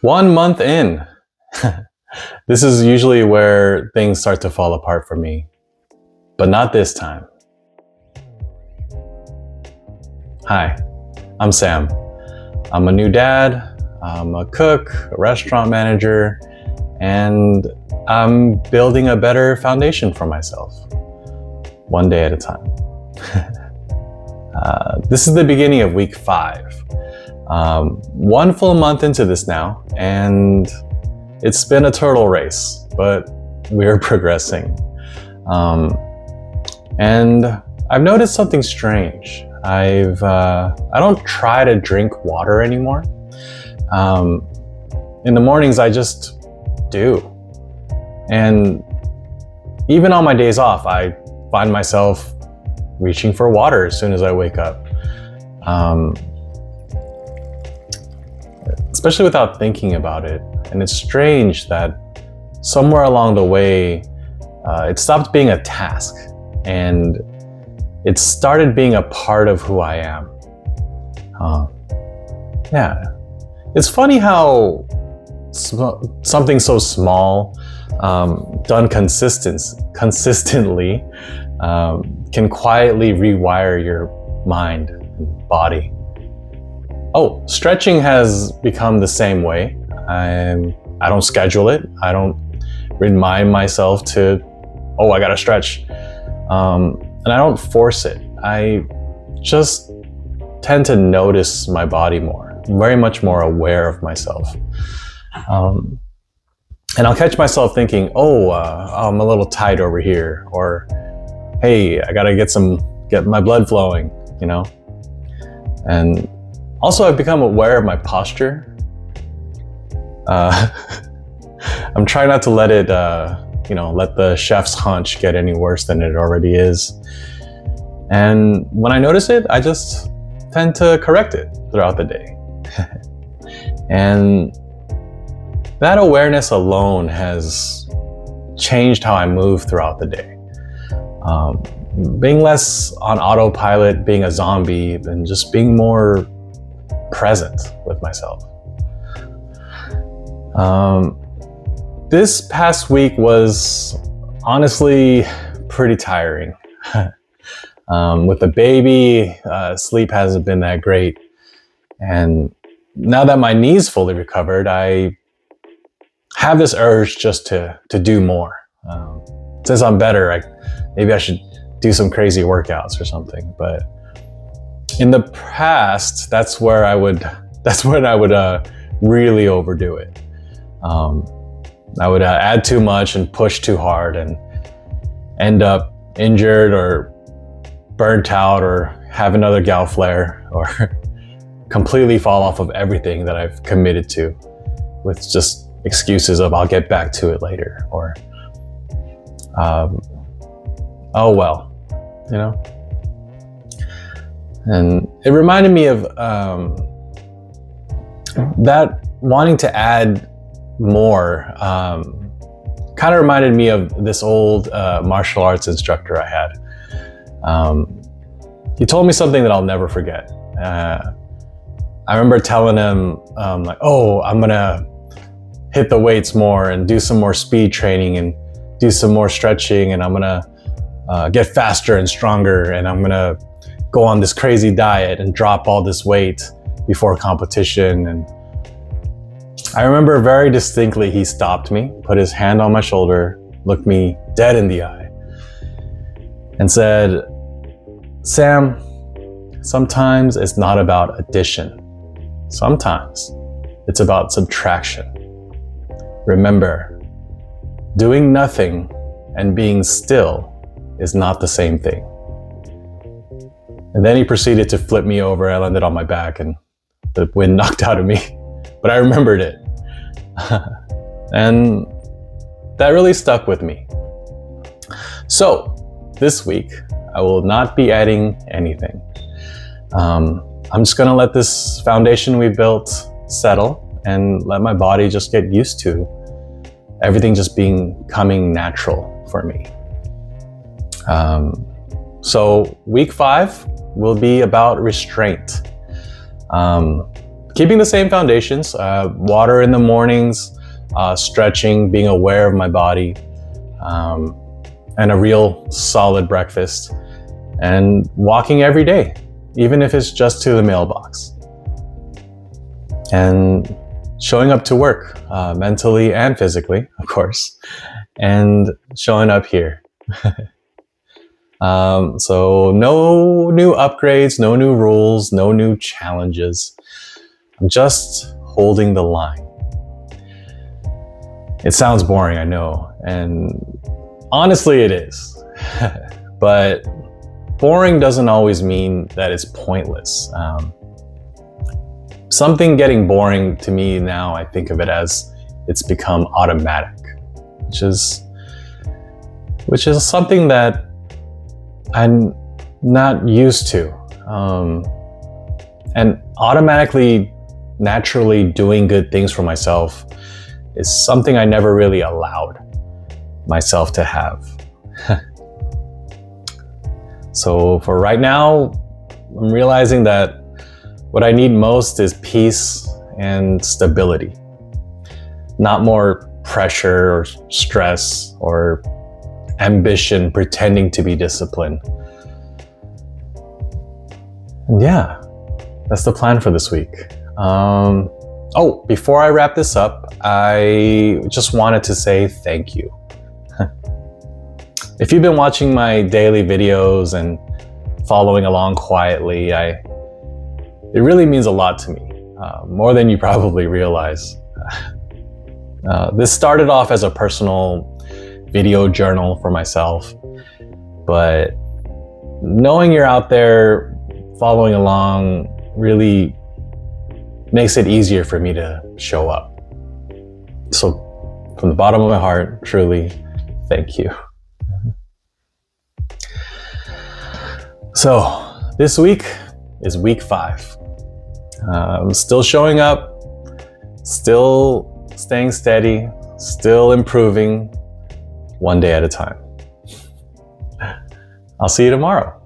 1 month in. This is usually where things start to fall apart for me, but not this time. Hi, I'm Sam. I'm a new dad, I'm a cook, a restaurant manager, and I'm building a better foundation for myself, one day at a time. This is the beginning of week 5. 1 full month into this now, and it's been a turtle race, but we're progressing. And I've noticed something strange. I don't try to drink water anymore. In the mornings, I just do. And even on my days off, I find myself reaching for water as soon as I wake up. Especially without thinking about it. And it's strange that somewhere along the way, it stopped being a task and it started being a part of who I am. Yeah. It's funny how something so small, done consistently, can quietly rewire your mind and body. Oh, stretching has become the same way. I don't schedule it. I don't remind myself to, I gotta stretch. And I don't force it. I just tend to notice my body more. I'm very much more aware of myself. And I'll catch myself thinking, I'm a little tight over here, or hey, I gotta get my blood flowing, And also, I've become aware of my posture. I'm trying not to let it, let the chef's hunch get any worse than it already is. And when I notice it, I just tend to correct it throughout the day. And that awareness alone has changed how I move throughout the day. Being less on autopilot, being a zombie, and just being more present with myself. This past week was honestly pretty tiring. With the baby, sleep hasn't been that great. And now that my knee's fully recovered, I have this urge just to do more. Since I'm better, maybe I should do some crazy workouts or something. But in the past, that's when I would really overdo it. I would add too much and push too hard and end up injured or burnt out or have another gout flare or completely fall off of everything that I've committed to with just excuses of I'll get back to it later or And it reminded me of that wanting to add more kind of reminded me of this old martial arts instructor I had. He told me something that I'll never forget. I remember telling him I'm gonna hit the weights more and do some more speed training and do some more stretching, and I'm gonna get faster and stronger, and I'm gonna go on this crazy diet and drop all this weight before competition. And I remember very distinctly he stopped me, put his hand on my shoulder, looked me dead in the eye, and said, "Sam, sometimes it's not about addition. Sometimes it's about subtraction. Remember, doing nothing and being still is not the same thing." And then he proceeded to flip me over. I landed on my back and the wind knocked out of me, but I remembered it. And that really stuck with me. So this week, I will not be adding anything. I'm just gonna let this foundation we built settle and let my body just get used to everything just coming natural for me. So week 5 will be about restraint. keeping the same foundations, water in the mornings, stretching, being aware of my body, and a real solid breakfast, and walking every day, even if it's just to the mailbox. And showing up to work, mentally and physically, of course, and showing up here. So no new upgrades, no new rules, no new challenges. I'm just holding the line. It sounds boring, I know, and honestly it is. But boring doesn't always mean that it's pointless. Something getting boring to me now, I think of it as it's become automatic, which is something that I'm not used to. And automatically, naturally doing good things for myself is something I never really allowed myself to have. So for right now, I'm realizing that what I need most is peace and stability, not more pressure or stress or ambition pretending to be disciplined. And yeah, that's the plan for this week. Oh, before I wrap this up, I just wanted to say thank you. If you've been watching my daily videos and following along quietly, it really means a lot to me, more than you probably realize. This started off as a personal video journal for myself, but knowing you're out there following along really makes it easier for me to show up. So from the bottom of my heart, truly, thank you. So this week is week 5. I'm still showing up, still staying steady, still improving, one day at a time. I'll see you tomorrow.